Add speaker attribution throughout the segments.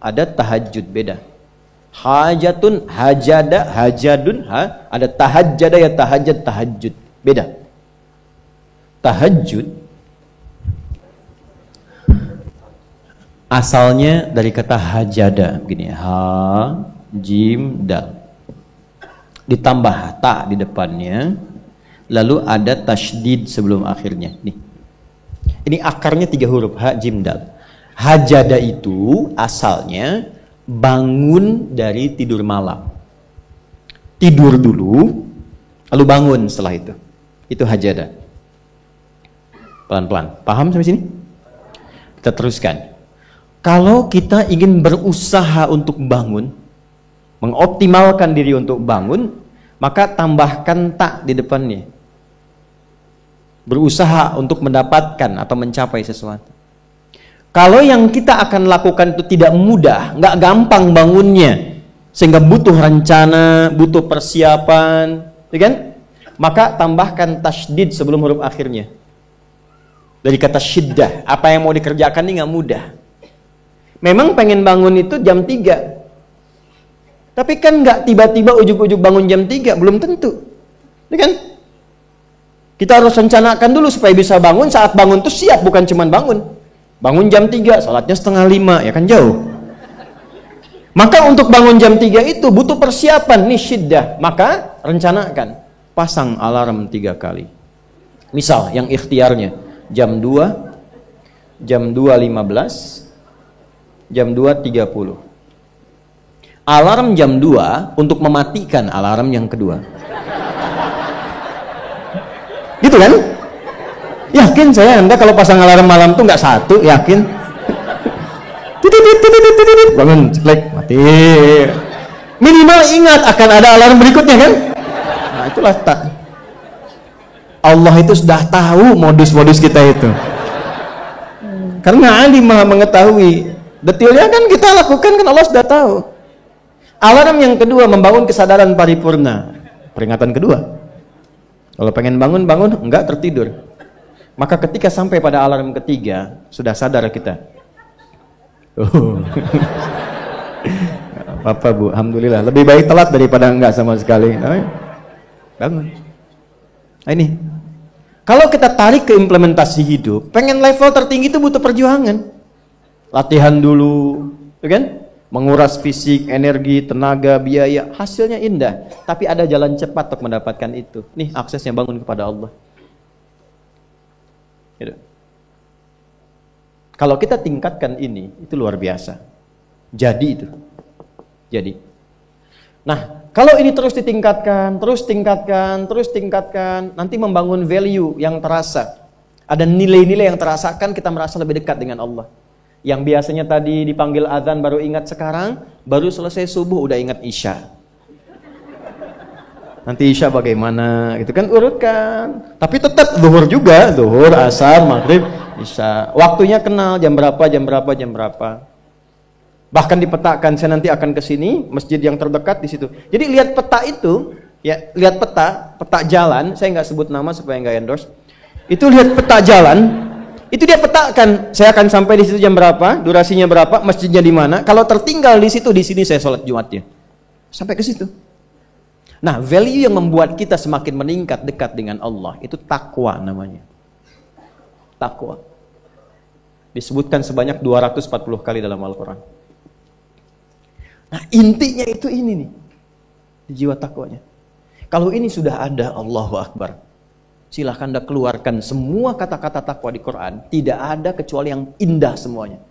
Speaker 1: ada tahajud, beda. Hajatun, hajada, hajadun, ada tahajjada ya tahajjud, tahajud, beda. Tahajud asalnya dari kata hajada, begini, ha, jim, dal, ditambah ta di depannya, lalu ada tasydid sebelum akhirnya. Nih, ini akarnya 3 huruf, ha, jim, dal. Hajada itu asalnya bangun dari tidur malam. Tidur dulu, lalu bangun setelah itu. Itu hajada. Pelan-pelan. Paham sampai sini? Kita teruskan. Kalau kita ingin berusaha untuk bangun, mengoptimalkan diri untuk bangun, maka tambahkan tak di depannya. Berusaha untuk mendapatkan atau mencapai sesuatu. Kalau yang kita akan lakukan itu tidak mudah, nggak gampang bangunnya, sehingga butuh rencana, butuh persiapan, ya kan? Maka tambahkan tasydid sebelum huruf akhirnya. Dari kata syiddah, apa yang mau dikerjakan ini nggak mudah. Memang pengen bangun itu jam 3, tapi kan nggak tiba-tiba ujuk-ujuk bangun jam 3, belum tentu, ya kan? Kita harus rencanakan dulu supaya bisa bangun. Saat bangun tuh siap, bukan cuman bangun. Bangun jam 3, salatnya 4:30, ya kan jauh. Maka untuk bangun jam 3 itu butuh persiapan, nih syiddah. Maka rencanakan, pasang alarm 3 kali. Misal yang ikhtiarnya jam 2, jam 2.15, jam 2.30. Alarm jam 2 untuk mematikan alarm yang kedua. Gitu kan? Yakin saya Anda kalau pasang alarm malam tuh nggak 1, yakin? Bangun, ceklek, mati. Minimal ingat akan ada alarm berikutnya kan? Nah itulah tak. Allah itu sudah tahu modus-modus kita itu. Karena alim maha mengetahui. Detailnya kan kita lakukan kan Allah sudah tahu. Alarm yang kedua membangun kesadaran paripurna. Peringatan kedua. Kalau pengen bangun, bangun, enggak tertidur. Maka ketika sampai pada alarm ketiga, sudah sadar kita. Oh. Apa Bu, alhamdulillah. Lebih baik telat daripada enggak sama sekali. Bangun. Nah ini. Kalau kita tarik ke implementasi hidup, pengen level tertinggi itu butuh perjuangan. Latihan dulu, ya kan? Menguras fisik, energi, tenaga, biaya. Hasilnya indah. Tapi ada jalan cepat untuk mendapatkan itu. Nih aksesnya bangun kepada Allah. Gitu. Kalau kita tingkatkan ini, itu luar biasa. Jadi itu. Jadi. Nah, kalau ini terus ditingkatkan, terus tingkatkan, terus tingkatkan, nanti membangun value yang terasa. Ada nilai-nilai yang terasakan, kita merasa lebih dekat dengan Allah. Yang biasanya tadi dipanggil azan baru ingat sekarang, baru selesai subuh udah ingat isya. Nanti isya bagaimana, gitu kan, urutkan. Tapi tetap zuhur juga, zuhur, asar, maghrib, isya. Waktunya kenal, jam berapa, jam berapa, jam berapa. Bahkan dipetakan, saya nanti akan ke sini, masjid yang terdekat di situ. Jadi lihat peta itu, ya, lihat peta jalan, saya nggak sebut nama supaya nggak endorse. Itu lihat peta jalan, itu dia petakan, saya akan sampai di situ jam berapa, durasinya berapa, masjidnya di mana. Kalau tertinggal di situ, di sini saya sholat Jumatnya. Sampai ke situ. Nah, value yang membuat kita semakin meningkat dekat dengan Allah itu takwa namanya. Takwa. Disebutkan sebanyak 240 kali dalam Al-Quran. Nah, intinya itu ini nih. Di jiwa takwanya. Kalau ini sudah ada, Allahu Akbar. Silahkan Anda keluarkan semua kata-kata takwa di Quran. Tidak ada kecuali yang indah semuanya.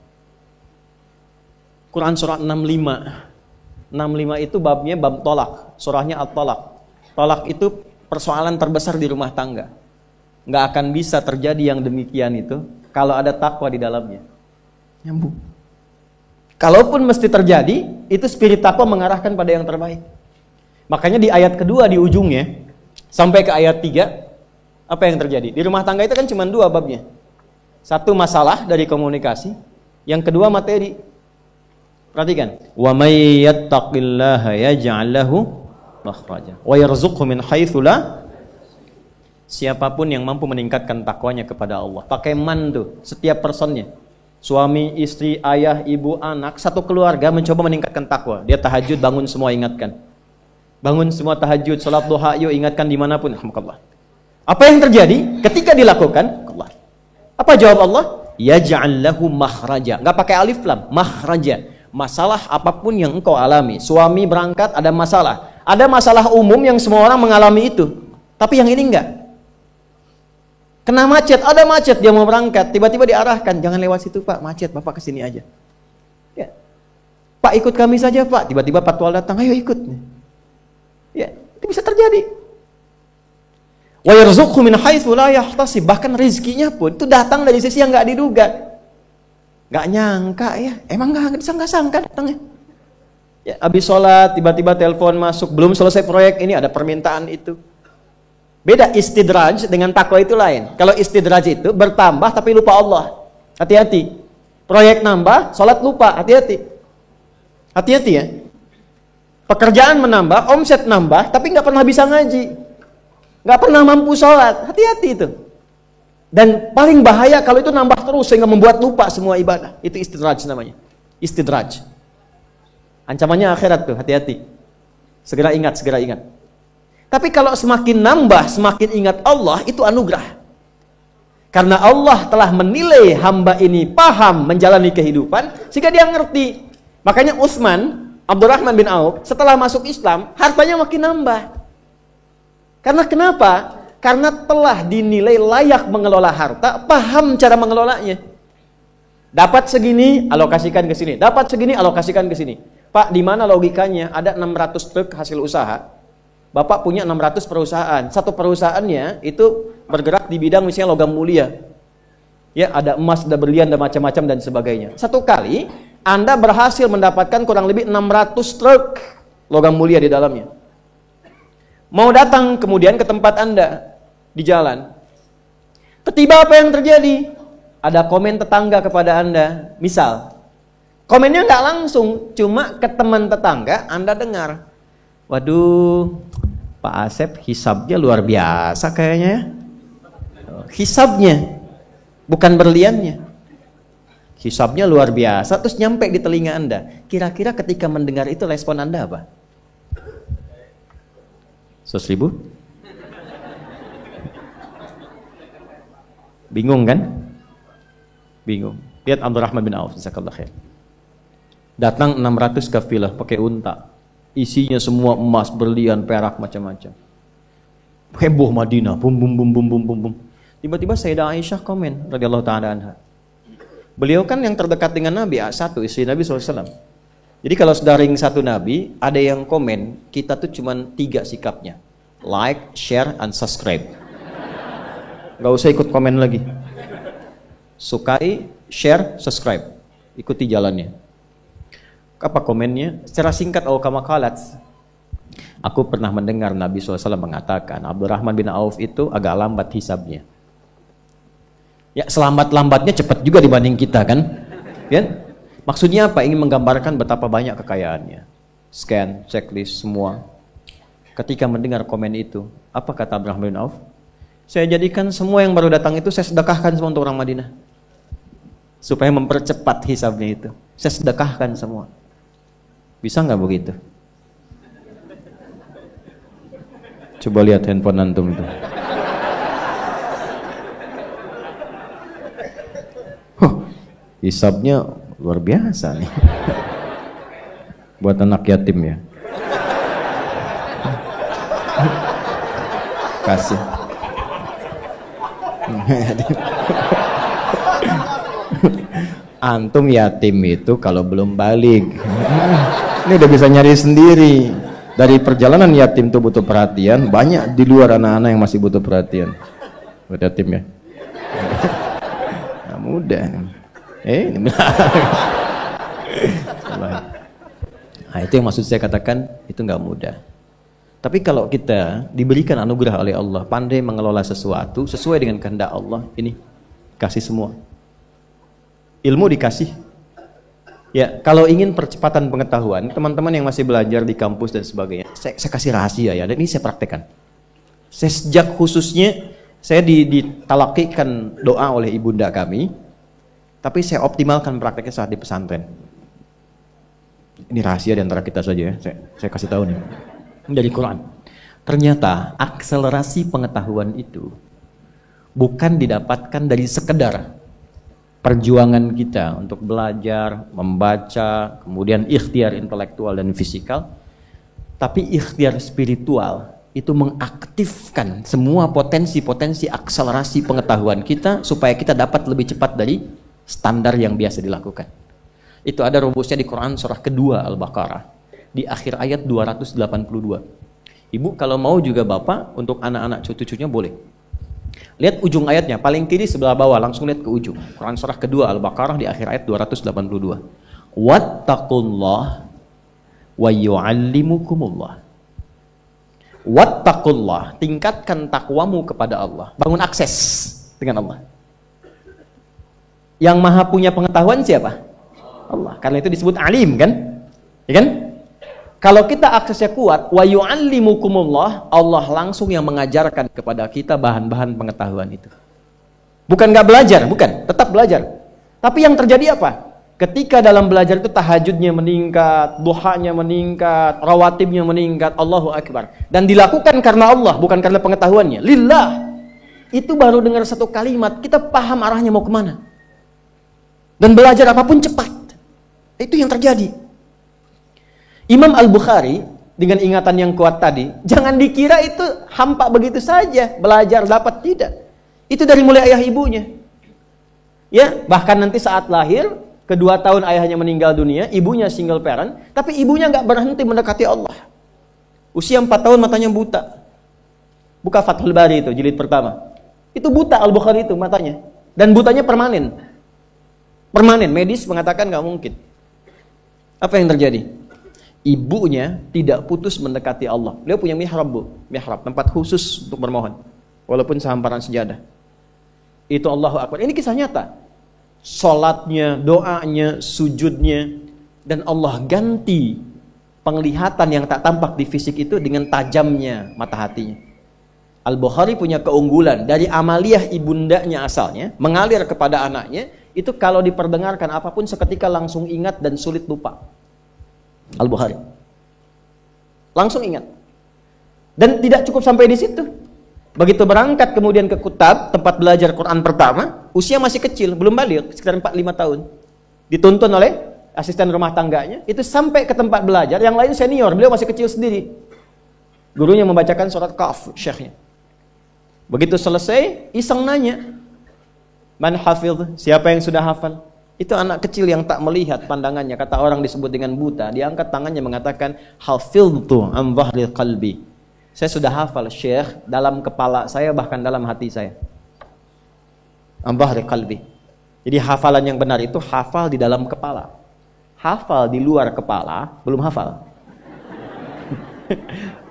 Speaker 1: Quran surah 65. 65 itu babnya bab tolak, surahnya at-tolak. Tolak itu persoalan terbesar di rumah tangga. Nggak akan bisa terjadi yang demikian itu kalau ada takwa di dalamnya. Nyambung. Kalaupun mesti terjadi, itu spirit takwa mengarahkan pada yang terbaik. Makanya di ayat kedua di ujungnya, sampai ke ayat 3, apa yang terjadi? Di rumah tangga itu kan cuma 2 babnya. Satu masalah dari komunikasi, yang kedua materi. Perhatikan, wa may yattaqillaha yaj'al lahu makhraja wa yarzuqhu min haitsu la. Siapapun yang mampu meningkatkan takwanya kepada Allah, pakai man tuh setiap personnya. Suami, istri, ayah, ibu, anak, satu keluarga mencoba meningkatkan takwa. Dia tahajud, bangun semua ingatkan. Bangun semua tahajud, salat duha, yuk ingatkan dimanapun. Alhamdulillah. Apa yang terjadi ketika dilakukan? Allah. Apa jawab Allah? Yaj'al lahu makhraja. Enggak pakai alif lam, makhraja. Masalah apapun yang engkau alami. Suami berangkat ada masalah. Ada masalah umum yang semua orang mengalami itu. Tapi yang ini enggak. Kena macet, ada macet, dia mau berangkat, tiba-tiba diarahkan, jangan lewat situ Pak, macet, Bapak kesini aja. Ya. Pak ikut kami saja Pak, tiba-tiba patwal datang, ayo ikut. Ya, itu bisa terjadi. Wa yarzuqhu min haitsu la yahtasib, bahkan rezekinya pun itu datang dari sisi yang nggak diduga. Nggak nyangka ya, emang nggak disangka-sangka datangnya. Ya, habis sholat, tiba-tiba telepon masuk, belum selesai proyek ini ada permintaan itu. Beda istidraj dengan takwa itu lain. Kalau istidraj itu bertambah tapi lupa Allah. Hati-hati. Proyek nambah, sholat lupa. Hati-hati. Hati-hati ya. Pekerjaan menambah, omset nambah, tapi nggak pernah bisa ngaji. Nggak pernah mampu sholat. Hati-hati itu. Dan paling bahaya kalau itu nambah terus sehingga membuat lupa semua ibadah. Itu istidraj namanya. Istidraj. Ancamannya akhirat tuh, hati-hati. Segera ingat, segera ingat. Tapi kalau semakin nambah, semakin ingat Allah, itu anugerah. Karena Allah telah menilai hamba ini paham menjalani kehidupan, sehingga dia ngerti. Makanya Utsman, Abdurrahman bin Auf, setelah masuk Islam, hartanya makin nambah. Karena kenapa? Karena telah dinilai layak mengelola harta, paham cara mengelolanya. Dapat segini, alokasikan ke sini. Dapat segini, alokasikan ke sini. Pak, di mana logikanya? Ada 600 truk hasil usaha. Bapak punya 600 perusahaan. Satu perusahaannya itu bergerak di bidang misalnya logam mulia. Ya, ada emas, ada berlian, ada macam-macam dan sebagainya. Satu kali Anda berhasil mendapatkan kurang lebih 600 truk logam mulia di dalamnya. Mau datang kemudian ke tempat Anda di jalan. Tiba-tiba apa yang terjadi? Ada komen tetangga kepada Anda. Misal, komennya nggak langsung, cuma ke teman tetangga Anda dengar. Waduh, Pak Asep hisabnya luar biasa kayaknya ya. Hisabnya, bukan berliannya. Hisabnya luar biasa, terus nyampe di telinga Anda. Kira-kira ketika mendengar itu respon Anda apa? 100.000? Bingung kan? Bingung. Lihat Abdurrahman bin Auf, jazakallahu khair. Datang 600 kafilah pakai unta. Isinya semua emas, berlian, perak, macam-macam. Heboh Madinah, bum bum bum bum bum bum bum. Tiba-tiba Sayyidah Aisyah komen radhiyallahu taala anha. Beliau kan yang terdekat dengan Nabi, satu istri Nabi SAW. Jadi kalau sedaring satu Nabi, ada yang komen, kita tuh cuma 3 sikapnya. Like, share, and subscribe. Gak usah ikut komen lagi. Sukai, share, subscribe. Ikuti jalannya. Apa komennya? Secara singkat, kama-qalat. Aku pernah mendengar Nabi SAW mengatakan, Abdurrahman bin Auf itu agak lambat hisabnya. Ya, selambat-lambatnya cepat juga dibanding kita kan? Ya? Maksudnya apa? Ingin menggambarkan betapa banyak kekayaannya. Scan, checklist, semua. Ketika mendengar komen itu, apa kata Abdurrahman bin Auf? Saya jadikan semua yang baru datang itu saya sedekahkan semua untuk orang Madinah. Supaya mempercepat hisabnya itu. Saya sedekahkan semua. Bisa nggak begitu? Coba lihat handphone antum itu. Hisabnya luar biasa nih. Buat anak yatim ya. Kasih. Antum yatim itu kalau belum balik. Ini udah bisa nyari sendiri. Dari perjalanan yatim tuh butuh perhatian. Banyak di luar anak-anak yang masih butuh perhatian. Buat yatim ya. Nah, mudah. Ini nah, itu yang maksud saya katakan itu nggak mudah. Tapi kalau kita diberikan anugerah oleh Allah, pandai mengelola sesuatu sesuai dengan kehendak Allah, ini kasih semua. Ilmu dikasih. Ya, kalau ingin percepatan pengetahuan, teman-teman yang masih belajar di kampus dan sebagainya, saya kasih rahasia ya, dan ini saya praktekkan. Saya sejak khususnya saya ditalakikan doa oleh ibunda kami. Tapi saya optimalkan prakteknya saat di pesantren. Ini rahasia di antara kita saja ya. Saya kasih tahu nih. Dari Quran. Ternyata akselerasi pengetahuan itu bukan didapatkan dari sekedar perjuangan kita untuk belajar, membaca, kemudian ikhtiar intelektual dan fisikal, tapi ikhtiar spiritual itu mengaktifkan semua potensi-potensi akselerasi pengetahuan kita supaya kita dapat lebih cepat dari standar yang biasa dilakukan. Itu ada rumusnya di Quran surah kedua Al-Baqarah di akhir ayat 282. Ibu kalau mau juga bapak untuk anak-anak cucu-cucunya boleh. Lihat ujung ayatnya, paling kiri sebelah bawah, langsung lihat ke ujung. Quran surah kedua Al-Baqarah di akhir ayat 282. Wattaqullah wa yu'allimukumullah. Wattaqullah, tingkatkan takwamu kepada Allah. Bangun akses dengan Allah. Yang maha punya pengetahuan siapa? Allah. Karena itu disebut alim kan? Ya kan? Kalau kita aksesnya kuat, wa yu'allimukumullah, Allah langsung yang mengajarkan kepada kita bahan-bahan pengetahuan itu. Bukan nggak belajar, bukan, tetap belajar. Tapi yang terjadi apa? Ketika dalam belajar itu tahajudnya meningkat, duhanya meningkat, rawatibnya meningkat, Allahu Akbar. Dan dilakukan karena Allah, bukan karena pengetahuannya. Lillah. Itu baru dengar satu kalimat, kita paham arahnya mau kemana. Dan belajar apapun cepat. Itu yang terjadi. Imam Al-Bukhari dengan ingatan yang kuat tadi, jangan dikira itu hampa begitu saja, belajar dapat, tidak. Itu dari mulai ayah ibunya. Ya, bahkan nanti saat lahir, kedua tahun ayahnya meninggal dunia, ibunya single parent, tapi ibunya nggak berhenti mendekati Allah. Usia 4 tahun matanya buta. Buka Fathul Bari itu, jilid pertama. Itu buta Al-Bukhari itu matanya. Dan butanya permanen. Permanen, medis mengatakan nggak mungkin. Apa yang terjadi? Ibunya tidak putus mendekati Allah. Beliau punya mihrab, Bu. Mihrab, tempat khusus untuk bermohon. Walaupun sehamparan sejadah. Itu Allahu Akbar. Ini kisah nyata. Salatnya, doanya, sujudnya. Dan Allah ganti penglihatan yang tak tampak di fisik itu dengan tajamnya mata hatinya. Al-Bukhari punya keunggulan. Dari amaliyah ibundanya asalnya, mengalir kepada anaknya, itu kalau diperdengarkan apapun seketika langsung ingat dan sulit lupa. Al-Bukhari langsung ingat. Dan tidak cukup sampai di situ. Begitu berangkat kemudian ke Kutab, tempat belajar Quran pertama, usia masih kecil, belum balik, sekitar 4-5 tahun. Dituntun oleh asisten rumah tangganya, itu sampai ke tempat belajar, yang lain senior, beliau masih kecil sendiri. Gurunya membacakan surat Kahf, syekhnya. Begitu selesai, iseng nanya, man hafidh, siapa yang sudah hafal? Itu anak kecil yang tak melihat pandangannya, kata orang disebut dengan buta. Dia angkat tangannya mengatakan, hafidhtu an dhahri qalbi. Saya sudah hafal, Syekh, dalam kepala saya, bahkan dalam hati saya. An dhahri qalbi. Jadi hafalan yang benar itu hafal di dalam kepala. Hafal di luar kepala, belum hafal.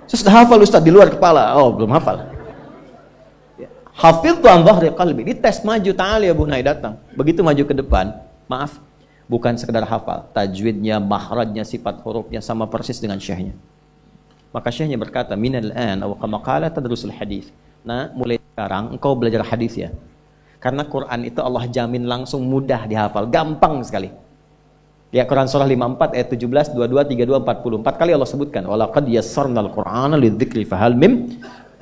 Speaker 1: Saya sudah hafal Ustaz, di luar kepala. Oh, belum hafal. Hafidhtu an dhahri qalbi. Di tes maju, ta'al ya bunai datang. Begitu maju ke depan, maaf, bukan sekedar hafal, tajwidnya, mahrajnya, sifat hurufnya sama persis dengan syekhnya. Maka syekhnya berkata, minal an aw kama qala tadrusul hadis. Nah, mulai sekarang engkau belajar hadis ya. Karena Quran itu Allah jamin langsung mudah dihafal, gampang sekali. Ya, Quran surah 54 ayat 17, 22, 32, 40. 4 kali Allah sebutkan, walaqad yassarnal Qur'ana lidzikri fahal mim.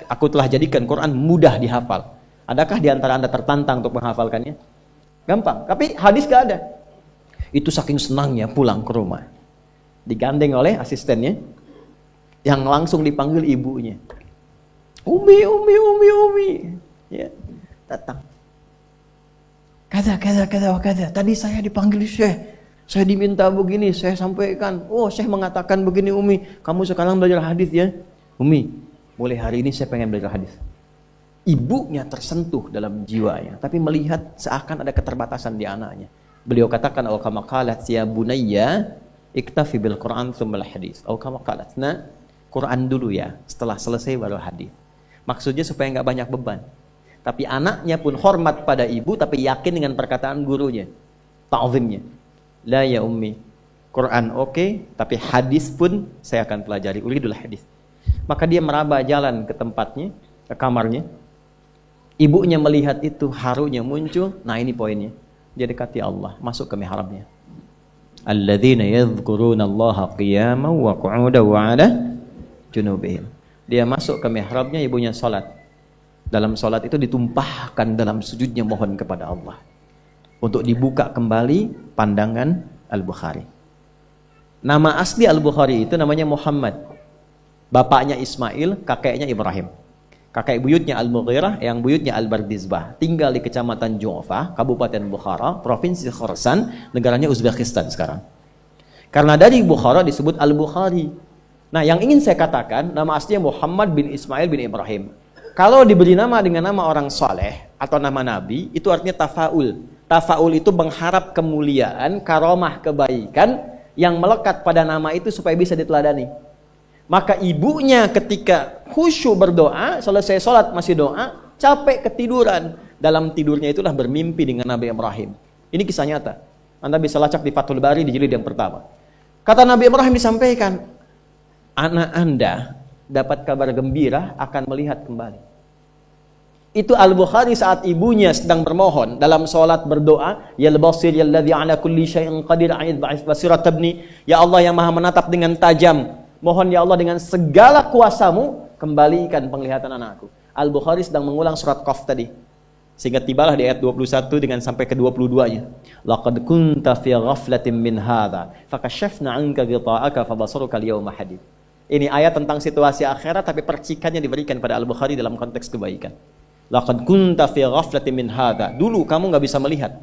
Speaker 1: Aku telah jadikan Quran mudah dihafal. Adakah di antara Anda tertantang untuk menghafalkannya? Gampang. Tapi hadis gak ada. Itu saking senangnya pulang ke rumah. Digandeng oleh asistennya. Yang langsung dipanggil ibunya. Umi. Ya, datang. Kata. Tadi saya dipanggil Syekh. Saya diminta begini, saya sampaikan. Oh, Syekh mengatakan begini, Umi. Kamu sekarang belajar hadis ya? Umi, mulai hari ini saya pengen belajar hadis. Ibunya tersentuh dalam jiwanya, tapi melihat seakan ada keterbatasan di anaknya. Beliau katakan, "Au kama qalat ya bunayya, iktafi bil Qur'an tsumma al hadis." Au kama qalat, "Nah, Quran dulu ya, setelah selesai baru hadis." Maksudnya supaya nggak banyak beban. Tapi anaknya pun hormat pada ibu, tapi yakin dengan perkataan gurunya, ta'zimnya. La ya ummi, Quran oke, tapi hadis pun saya akan pelajari. Uridul hadis. Maka dia meraba jalan ke tempatnya, ke kamarnya. Ibunya melihat itu, harunya muncul. Nah, ini poinnya. dia dekati Allah, masuk ke mihrabnya. Alladzina yadhkuruna Allaha qiyaman wa qu'udan wa 'ala junubihim. Dia masuk ke mihrabnya, ibunya salat. Dalam salat itu ditumpahkan dalam sujudnya mohon kepada Allah untuk dibuka kembali pandangan Al-Bukhari. Nama asli Al-Bukhari itu namanya Muhammad. Bapaknya Ismail, kakeknya Ibrahim. Kakek buyutnya Al-Mughirah, yang buyutnya Al-Bardizbah. Tinggal di Kecamatan Ju'fa, Kabupaten Bukhara, Provinsi Khorasan, negaranya Uzbekistan sekarang. Karena dari Bukhara disebut Al-Bukhari. Nah, yang ingin saya katakan, nama aslinya Muhammad bin Ismail bin Ibrahim. Kalau diberi nama dengan nama orang soleh atau nama nabi, itu artinya tafaul. Tafaul itu mengharap kemuliaan, karomah, kebaikan yang melekat pada nama itu supaya bisa diteladani. Maka ibunya ketika khusyuk berdoa, selesai sholat masih doa, capek ketiduran. Dalam tidurnya itulah bermimpi dengan Nabi Ibrahim. Ini kisah nyata. Anda bisa lacak di Fathul Bari di jilid yang pertama. Kata Nabi Ibrahim disampaikan, anak Anda dapat kabar gembira akan melihat kembali. Itu Al-Bukhari saat ibunya sedang bermohon dalam sholat berdoa, ya al-basir yalladzi ala kulli syai'in qadir a'id basirat tabni, ya Allah yang maha menatap dengan tajam, mohon ya Allah dengan segala kuasamu kembalikan penglihatan anakku. Al-Bukhari sedang mengulang surat Qaf tadi. Sehingga tibalah di ayat 21 dengan sampai ke 22-nya. Laqad kunta fi ghaflatin min hadza fakashafna 'anka ghita'aka fabasaruka al-yawma hadid. Ini ayat tentang situasi akhirat tapi percikannya diberikan pada Al-Bukhari dalam konteks kebaikan. Laqad kunta fi ghaflatin min hadza. Dulu kamu enggak bisa melihat.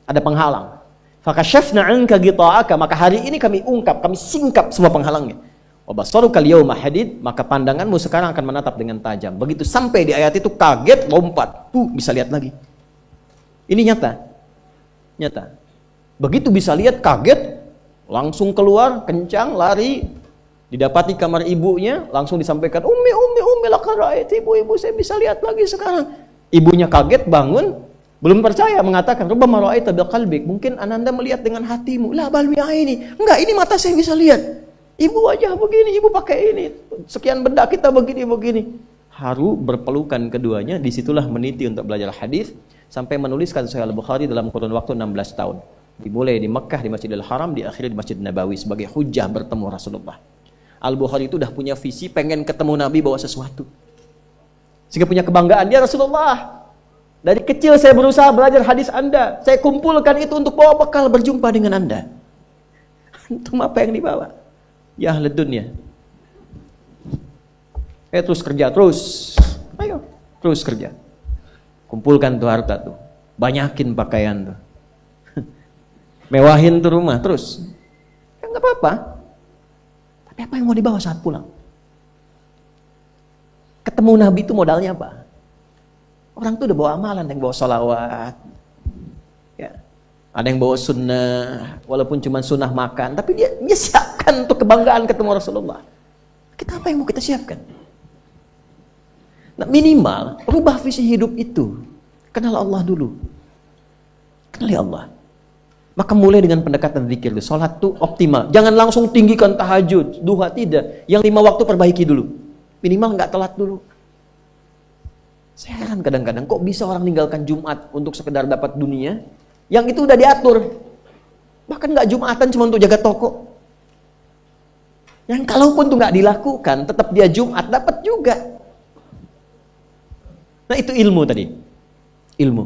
Speaker 1: Ada penghalang. Fakashafna 'anka ghita'aka, maka hari ini kami ungkap, kami singkap semua penghalangnya. Wa basaruka al-yawma hadid, maka pandanganmu sekarang akan menatap dengan tajam. Begitu sampai di ayat itu kaget, lompat, bisa lihat lagi. Ini nyata. Nyata. Begitu bisa lihat kaget, langsung keluar, kencang, lari, didapati kamar ibunya, langsung disampaikan, Umi laqad ra'aiti, ibu saya bisa lihat lagi sekarang. Ibunya kaget, bangun, belum percaya, mengatakan, rubbama ra'aita biqalbik, mungkin Ananda melihat dengan hatimu. La bal bi'aini. Enggak, ini mata saya bisa lihat. Ibu wajah begini, ibu pakai ini. Sekian benda kita begini. Haru berpelukan keduanya, disitulah meniti untuk belajar hadis sampai menuliskan Sahih Al-Bukhari dalam kurun waktu 16 tahun. Dimulai di Mekkah di Masjidil Haram, diakhiri di Masjid Nabawi sebagai hujjah bertemu Rasulullah. Al-Bukhari itu udah punya visi pengen ketemu Nabi bawa sesuatu. Sehingga punya kebanggaan, dia Rasulullah. Dari kecil saya berusaha belajar hadis Anda. Saya kumpulkan itu untuk bawa bekal berjumpa dengan Anda. Antum apa yang dibawa? Ya ahli dunia. Terus kerja, terus. Ayo, terus kerja. Kumpulkan tuh harta tuh. Banyakin pakaian tuh. Mewahin tuh rumah, terus. Ya nggak apa-apa. Tapi apa yang mau dibawa saat pulang? Ketemu Nabi itu modalnya apa? Orang tuh udah bawa amalan, ada yang bawa sholawat, ya. Ada yang bawa sunnah, walaupun cuma sunnah makan, tapi dia siapkan untuk kebanggaan ketemu Rasulullah. Kita apa yang mau kita siapkan? Nah, minimal rubah visi hidup itu. Kenal Allah dulu. Kenali Allah. Maka mulai dengan pendekatan zikir. Sholat tuh optimal. Jangan langsung tinggikan tahajud, duha, tidak. Yang 5 waktu perbaiki dulu. Minimal nggak telat dulu. Saya heran kadang-kadang kok bisa orang meninggalkan Jumat untuk sekedar dapat dunia, yang itu udah diatur. Bahkan nggak Jumatan cuma untuk jaga toko. Yang kalaupun tuh nggak dilakukan, tetap dia Jumat dapat juga. Nah itu ilmu tadi. Ilmu.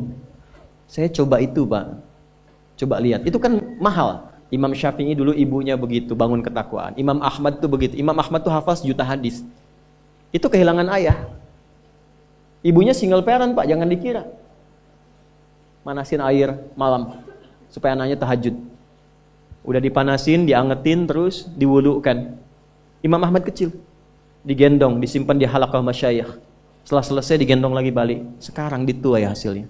Speaker 1: Saya coba itu Pak. Coba lihat. Itu kan mahal. Imam Syafi'i dulu ibunya begitu, bangun ketakwaan. Imam Ahmad tuh begitu. Imam Ahmad tuh hafaz juta hadis. Itu kehilangan ayah. Ibunya single parent Pak, jangan dikira. Manasin air malam supaya anaknya tahajud. Udah dipanasin, diangetin, terus diwudukan. Imam Ahmad kecil, digendong, disimpan di halaqah masyayikh. Setelah selesai digendong lagi balik. Sekarang dituai hasilnya.